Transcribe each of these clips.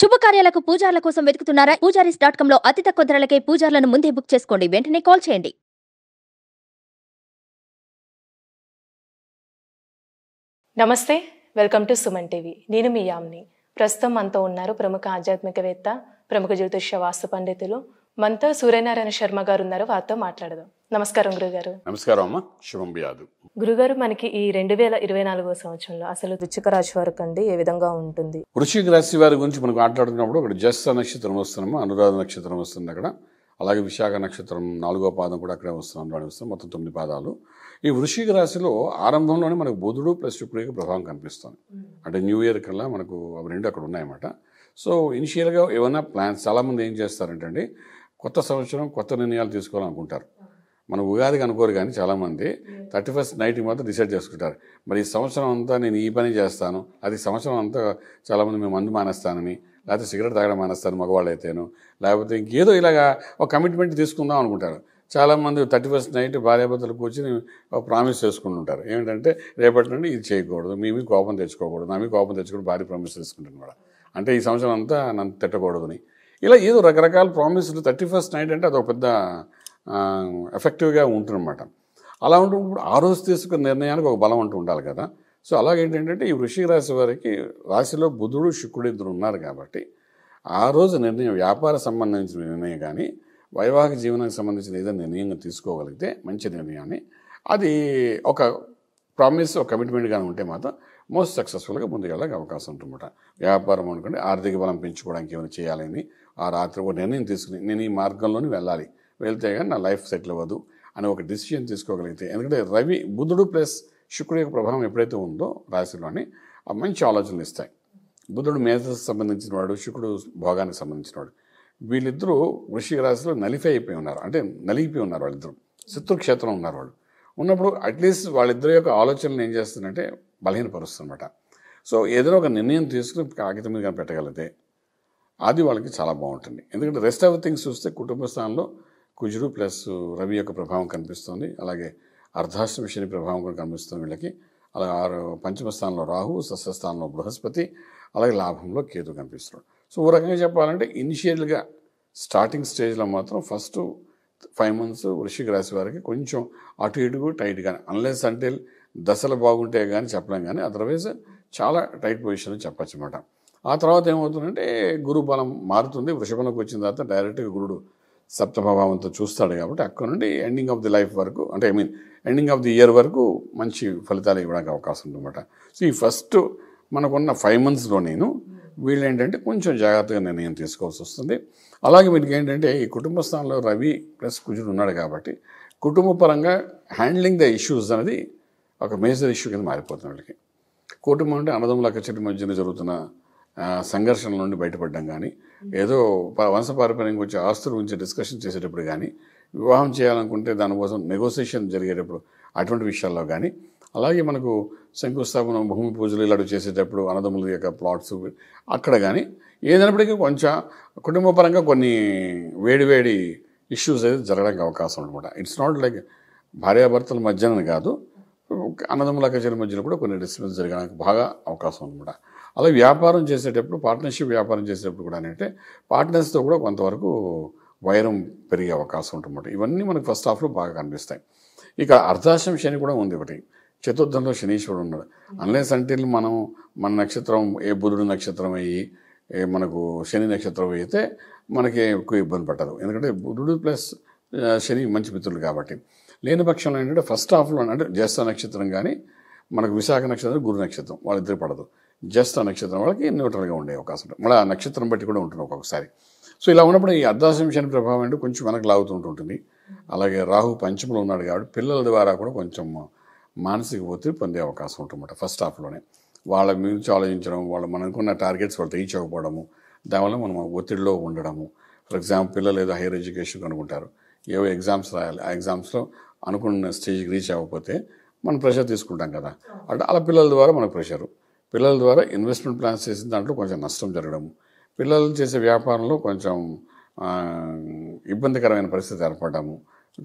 శుభకార్యాలకు పూజార్ల కోసం వెతుకుతున్నారా? పూజారీస్.com లో అతి తక్కువ ధరలకే పూజార్లను ముందే బుక్ చేసుకోండి. వెంటనే కాల్ చేయండి. నమస్తే, వెల్కమ్ టు సుమన్ టీవీ. నేను మీ యామ్ని. ప్రస్తుతం మనతో ఉన్నారు ప్రముఖ ఆధ్యాత్మికవేత్త, ప్రముఖ జ్యోతిష్య వాస్తు పండితులు మనతో సూర్యనారాయణ శర్మ గారు ఉన్నారు. వారితో మాట్లాడదాం. నమస్కారం గురుగారు. నమస్కారం అమ్మ. శుభం వ్యాధు. గురుగారు, మనకి ఈ 2024 సంవత్సరంలో అసలు వృశ్చిక రాశి వారికి అండి ఏ విధంగా ఉంటుంది? వృశ్చిక రాశి వారి గురించి మనం మాట్లాడుతున్నప్పుడు అక్కడ జ్యేష్ఠ నక్షత్రం వస్తున్నాము, అనురాధ నక్షత్రం వస్తుంది అక్కడ, అలాగే విశాఖ నక్షత్రం 4వ పాదం కూడా అక్కడే వస్తున్నాం. మొత్తం 9 పాదాలు. ఈ వృశ్చిక రాశిలో ఆరంభంలోనే మనకు బుధుడు ప్లస్ శుక్రుడికి ప్రభావం కనిపిస్తుంది. అంటే న్యూ ఇయర్ కల్లా మనకు అవి రెండు అక్కడ ఉన్నాయన్నమాట. సో ఇనిషియల్గా ఏమైనా ప్లాన్స్ చాలామంది ఏం చేస్తారంటే కొత్త సంవత్సరం కొత్త నిర్ణయాలు తీసుకోవాలనుకుంటారు. మన ఉగాదికి అనుకోరు, కానీ చాలామంది 31st నైట్కి మాత్రం డిసైడ్ చేసుకుంటారు. మరి ఈ సంవత్సరం అంతా నేను ఈ పని చేస్తాను, అది సంవత్సరం అంతా చాలామంది మేము మందు మానేస్తానని, లేకపోతే సిగరెట్ తాగడం మానేస్తాను మగవాళ్ళు అయితేను, లేకపోతే ఇంకేదో ఇలాగా ఒక కమిట్మెంట్ తీసుకుందాం అనుకుంటారు. చాలామంది 31st నైట్ భార్యాభర్తలు కూర్చొని ప్రామిస్ చేసుకుంటుంటారు. ఏమిటంటే రేపటి నుండి ఇది చేయకూడదు, మీ కోపం తెచ్చుకోకూడదు, నా కోపం తెచ్చుకోవడం భార్య ప్రామిస్ చేసుకుంటాను కూడా. అంటే ఈ సంవత్సరం అంతా నన్ను తిట్టకూడదని ఇలా ఏదో రకరకాల ప్రామిస్లు. 31st నైట్ అంటే అదొక పెద్ద ఎఫెక్టివ్గా ఉంటుందన్నమాట. అలా ఉంటున్నప్పుడు ఆ రోజు తీసుకున్న నిర్ణయానికి ఒక బలం అంటూ ఉండాలి కదా. సో అలాగేంటంటే ఈ వృశ్చిక రాశి వారికి రాశిలో బుధుడు శుక్రుడు ఇద్దరు ఉన్నారు కాబట్టి ఆ రోజు నిర్ణయం, వ్యాపార సంబంధించిన నిర్ణయం కానీ వైవాహిక జీవనానికి సంబంధించిన ఏదైనా నిర్ణయంగా తీసుకోగలిగితే మంచి నిర్ణయాన్ని, అది ఒక ప్రామిస్, ఒక కమిట్మెంట్ కానీ ఉంటే మాత్రం మోస్ట్ సక్సెస్ఫుల్గా ముందుకెళ్ళడానికి అవకాశం ఉంటుందన్నమాట. వ్యాపారం అనుకోండి, ఆర్థిక బలం పెంచుకోవడానికి ఏమైనా చేయాలని ఆ రాత్రి ఒక నిర్ణయం తీసుకుని నేను ఈ మార్గంలోనే వెళ్ళాలి, వెళ్తే కానీ నా లైఫ్ సెటిల్ అవ్వదు అని ఒక డిసిషన్ తీసుకోగలిగితే, ఎందుకంటే రవి బుధుడు ప్లస్ శుక్రుడి యొక్క ప్రభావం ఎప్పుడైతే ఉందో రాశిలోని ఆ మంచి ఆలోచనలు ఇస్తాయి. బుధుడు మేధస్సుకు సంబంధించిన వాడు, శుక్రుడు భోగానికి సంబంధించిన వాడు. వీళ్ళిద్దరూ వృశ్చిక రాశిలో నలిఫై అయిపోయి ఉన్నారు, అంటే నలిగిపోయి ఉన్నారు. వాళ్ళిద్దరు శత్రుక్షేత్రం ఉన్నారు. వాళ్ళు ఉన్నప్పుడు అట్లీస్ట్ వాళ్ళిద్దరి యొక్క ఆలోచనలు ఏం చేస్తుందంటే బలహీనపరుస్తుందన్నమాట. సో ఏదైనా ఒక నిర్ణయం తీసుకుని కాగితం మీద కానీ పెట్టగలిగితే అది వాళ్ళకి చాలా బాగుంటుంది. ఎందుకంటే రెస్ట్ ఆఫ్ థింగ్స్ చూస్తే కుటుంబ స్థానంలో కుజుడు ప్లస్ రవి యొక్క ప్రభావం కనిపిస్తుంది, అలాగే అర్ధాష్టమ శని ప్రభావం కూడా కనిపిస్తుంది వీళ్ళకి. అలాగే పంచమ స్థానంలో రాహు, సస్యస్థానంలో బృహస్పతి, అలాగే లాభంలో కేతు కనిపిస్తున్నాడు. సో ఓ రకంగా చెప్పాలంటే ఇనిషియల్గా స్టార్టింగ్ స్టేజ్లో మాత్రం ఫస్ట్ 5 months వృశ్చిక రాశి వారికి కొంచెం అటు ఇటుకు టైట్ కానీ, అన్లెస్ అంటే దశలు బాగుంటే కానీ చెప్పలేం, కానీ అదర్వైజ్ చాలా టైట్ పొజిషన్ చెప్పచ్చు అనమాట. ఆ తర్వాత ఏమవుతుందంటే గురు బలం మారుతుంది. వృషభంలోకి వచ్చిన తర్వాత డైరెక్ట్గా గురుడు సప్తమభావంతో చూస్తాడు కాబట్టి అక్కడ నుండి ఎండింగ్ ఆఫ్ ది లైఫ్ వరకు, అంటే ఎండింగ్ ఆఫ్ ది ఇయర్ వరకు మంచి ఫలితాలు ఇవ్వడానికి అవకాశం ఉందన్నమాట. సో ఈ ఫస్ట్ మనకున్న 5 monthsలో నేను వీళ్ళు ఏంటంటే కొంచెం జాగ్రత్తగా నిర్ణయం తీసుకోవాల్సి వస్తుంది. అలాగే వీళ్ళకి ఏంటంటే ఈ కుటుంబ స్థానంలో రవి ప్లస్ కుజుడు ఉన్నాడు కాబట్టి కుటుంబ పరంగా హ్యాండ్లింగ్ ద ఇష్యూస్ అనేది ఒక మేజర్ ఇష్యూ కింద మారిపోతుంది వాళ్ళకి. కుటుంబం అంటే అన్నదమ్ముల అక్కచెల్లి మధ్యన జరుగుతున్న సంఘర్షణల నుండి బయటపడడం కానీ, ఏదో వంశపారంపర్యంగా వచ్చే ఆస్తుల గురించి డిస్కషన్ చేసేటప్పుడు కానీ, వివాహం చేయాలనుకుంటే దానికోసం నెగోసియేషన్ జరిగేటప్పుడు అటువంటి విషయాల్లో కానీ, అలాగే మనకు శంకుస్థాపన, భూమి పూజలు ఇలాంటివి చేసేటప్పుడు అన్నదమ్ముల యొక్క ప్లాట్స్ అక్కడ కానీ ఏదైనప్పటికీ కొంచెం కుటుంబపరంగా కొన్ని వేడి ఇష్యూస్ అయితే జరగడానికి అవకాశం అనమాట. ఇట్స్ నాట్ లైక్ భార్యాభర్తల మధ్యన కాదు, అన్నదమ్ముల అక్కచెల్లి మధ్యలో కూడా కొన్ని డిస్టర్బెన్స్ జరగడానికి బాగా అవకాశం అనమాట. అలాగే వ్యాపారం చేసేటప్పుడు, పార్ట్నర్షిప్ వ్యాపారం చేసేటప్పుడు కూడా అంటే పార్ట్నర్స్తో కూడా కొంతవరకు వైరం పెరిగే అవకాశం ఉంటుందన్నమాట. ఇవన్నీ మనకు ఫస్ట్ హాఫ్లో బాగా కనిపిస్తాయి. ఇక అర్ధాష్టమ శని కూడా ఉంది ఒకటి, చతుర్థంలో శనీశ్వరుడు ఉన్నాడు. అన్లెస్ అంటే మనం మన నక్షత్రం ఏ బుధుడు నక్షత్రం అయ్యి మనకు శని నక్షత్రం అయితే మనకి ఎక్కువ ఇబ్బంది పట్టదు. ఎందుకంటే బుధుడు ప్లస్ శని మంచి మిత్రులు కాబట్టి. లేని పక్షంలో ఏంటంటే ఫస్ట్ హాఫ్లో అంటే జ్యేష్ఠ నక్షత్రం కానీ మనకు విశాఖ నక్షత్రం, గురు నక్షత్రం వాళ్ళిద్దరు పడదు. జ్యేష్ఠ నక్షత్రం వాళ్ళకి న్యూట్రల్గా ఉండే అవకాశం ఉంటుంది. మళ్ళీ ఆ నక్షత్రం బట్టి కూడా ఉంటుంది ఒక్కొక్కసారి. సో ఇలా ఉన్నప్పుడు ఈ అర్ధాష్టమ శని ప్రభావం అంటే కొంచెం వెనక్కి లాగుతుంటుంది. అలాగే రాహు పంచమలో ఉన్నాడు కాబట్టి పిల్లల ద్వారా కూడా కొంచెం మానసిక ఒత్తిడి పొందే అవకాశం ఉంటుందన్నమాట ఫస్ట్ హాఫ్లోనే. వాళ్ళ గురించి ఆలోచించడం, వాళ్ళు మనకున్న టార్గెట్స్ వాళ్ళు తెగించకపోవడము, దానివల్ల మనం ఒత్తిడిలో ఉండడము. ఫర్ ఎగ్జాంపుల్ పిల్లలు ఏదో హైయర్ ఎడ్యుకేషన్ అనుకుంటారు, ఏవో ఎగ్జామ్స్ రాయాలి, ఆ ఎగ్జామ్స్లో అనుకున్న స్టేజ్కి రీచ్ అవ్వకపోతే మనం ప్రెషర్ తీసుకుంటాం కదా. అంటే అలా పిల్లల ద్వారా మనకు ప్రెషరు, పిల్లల ద్వారా ఇన్వెస్ట్మెంట్ ప్లాన్స్ చేసిన దాంట్లో కొంచెం నష్టం జరగడము, పిల్లలు చేసే వ్యాపారంలో కొంచెం ఇబ్బందికరమైన పరిస్థితి ఏర్పడము,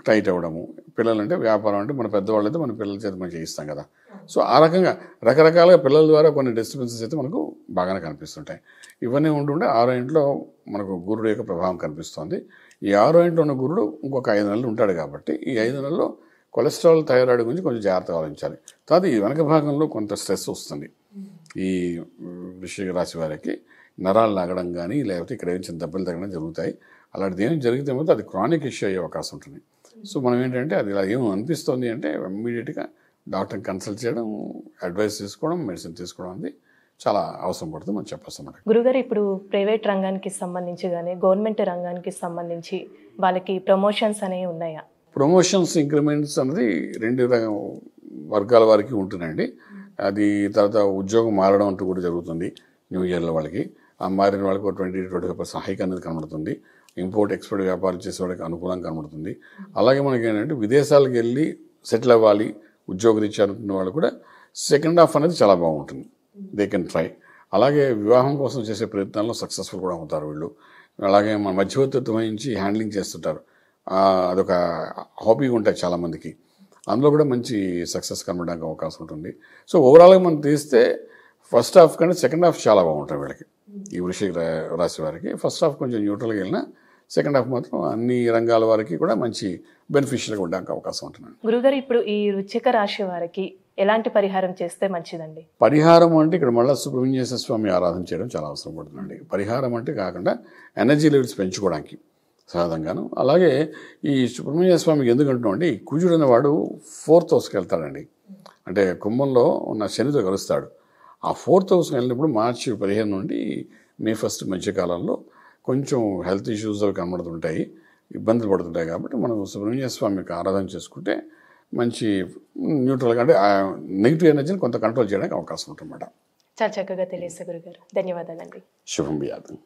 టైట్ అవ్వడము, పిల్లలు అంటే వ్యాపారం అంటే మన పెద్దవాళ్ళు అయితే మన పిల్లల చేత మనం చేయిస్తాం కదా. సో ఆ రకంగా రకరకాలుగా పిల్లల ద్వారా కొన్ని డిస్టర్బెన్సెస్ అయితే మనకు బాగానే కనిపిస్తుంటాయి. ఇవన్నీ ఉంటుంటే 6వ ఇంట్లో మనకు గురుడు యొక్క ప్రభావం కనిపిస్తుంది. ఈ 6వ ఇంట్లో ఉన్న గురుడు ఇంకొక 5 నెలలు ఉంటాడు కాబట్టి ఈ 5 నెలల్లో కొలెస్ట్రాల్, థైరాయిడ్ గురించి కొంచెం జాగ్రత్తగా ఆలోచించాలి. తర్వాత ఈ వెనక భాగంలో కొంత స్ట్రెస్ వస్తుంది. ఈ వృశ్చిక రాశి వారికి నరాలు లాగడం కానీ లేకపోతే ఇక్కడ ఏం చిన్న దెబ్బలు తగ్గడం జరుగుతాయి. అలాంటిది ఏం జరిగితే మాత్రం అది క్రానిక్ ఇష్యూ అయ్యే అవకాశం ఉంటుంది. సో మనం ఏంటంటే అది ఇలా ఏం అనిపిస్తుంది అంటే ఇమ్మీడియట్గా డాక్టర్ని కన్సల్ట్ చేయడం, అడ్వైస్ తీసుకోవడం, మెడిసిన్ తీసుకోవడం అనేది చాలా అవసరం పడుతుంది మనం చెప్పొస్తాం. గురుగారు, ఇప్పుడు ప్రైవేట్ రంగానికి సంబంధించి కానీ గవర్నమెంట్ రంగానికి సంబంధించి వాళ్ళకి ప్రమోషన్స్ అనేవి ఉన్నాయా? ప్రమోషన్స్, ఇంక్రిమెంట్స్ అనేది 2 వర్గాల వారికి ఉంటుందండి. అది తర్వాత ఉద్యోగం మారడం అంటూ కూడా జరుగుతుంది. న్యూ ఇయర్లో వాళ్ళకి ఆ మారిన వాళ్ళకి 20-25% హైక్ అనేది కనబడుతుంది. ఇంపోర్ట్ ఎక్స్పోర్ట్ వ్యాపారం చేసే వాళ్ళకి అనుకూలంగా కనబడుతుంది. అలాగే మనకి ఏంటంటే విదేశాలకు వెళ్ళి సెటిల్ అవ్వాలి ఉద్యోగరీత్యా అనుకున్న వాళ్ళు కూడా సెకండ్ హాఫ్ అనేది చాలా బాగుంటుంది. They can try. అలాగే వివాహం కోసం చేసే ప్రయత్నాల్లో సక్సెస్ఫుల్ కూడా అవుతారు వీళ్ళు. అలాగే మన మధ్యవర్తిత్వం వహించి హ్యాండ్లింగ్ చేస్తుంటారు. అదొక హాబీగా ఉంటాయి చాలామందికి. అందులో కూడా మంచి సక్సెస్ కనబడడానికి అవకాశం ఉంటుంది. సో ఓవరాల్గా మనం తీస్తే ఫస్ట్ హాఫ్ కంటే సెకండ్ హాఫ్ చాలా బాగుంటుంది వీళ్ళకి. ఈ వృశ్చిక రాశి వారికి ఫస్ట్ హాఫ్ కొంచెం న్యూట్రల్గా వెళ్ళినా సెకండ్ హాఫ్ మాత్రం అన్ని రంగాల వారికి కూడా మంచి బెనిఫిషియల్గా ఉండడానికి అవకాశం ఉంటుంది. గురుగారు, ఇప్పుడు ఈ వృశ్చిక రాశి వారికి ఎలాంటి పరిహారం చేస్తే మంచిదండి? పరిహారం అంటే ఇక్కడ మళ్ళీ సుబ్రహ్మణ్యేశ్వర స్వామి ఆరాధన చేయడం చాలా అవసరం పడుతుందండి. పరిహారం అంటే కాకుండా ఎనర్జీ లెవెల్స్ పెంచుకోవడానికి సాధారణంగాను. అలాగే ఈ సుబ్రహ్మణ్య స్వామికి ఎందుకంటున్నాం అంటే ఈ కుజుడు అనేవాడు 4th హౌస్కి వెళ్తాడండి. అంటే కుంభంలో ఉన్న శనితో కలుస్తాడు. ఆ 4th హౌస్కి వెళ్ళినప్పుడు మార్చి 15 నుండి మే 1 మధ్యకాలంలో కొంచెం హెల్త్ ఇష్యూస్ అవి కనబడుతుంటాయి, ఇబ్బందులు పడుతుంటాయి. కాబట్టి మనం సుబ్రహ్మణ్య స్వామికి ఆరాధన చేసుకుంటే మంచి న్యూట్రల్గా అంటే నెగిటివ్ ఎనర్జీని కొంత కంట్రోల్ చేయడానికి అవకాశం ఉంటుందన్నమాట. చాలా చక్కగా తెలియదు గురుగారు. ధన్యవాదాలండి. శుభం వ్యాధం.